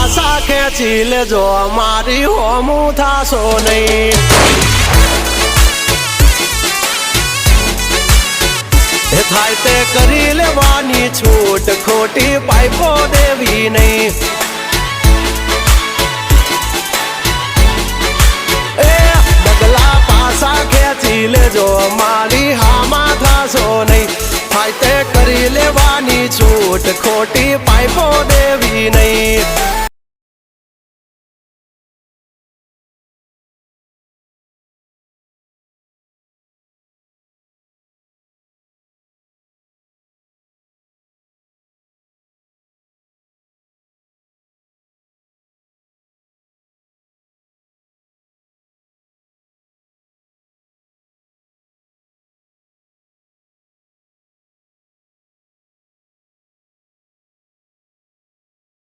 પાસા ખેંચી લેજો મારી હોમું થાશો નહીં થાય તે કરી લેવાની છૂટ ખોટી પાઇપો દેવી નહીં એ બગલા પાસા ખેંચી લેજો મારી હામાં થાશો નહીં થાય તે કરી લેવાની છૂટ ખોટી પાઇપો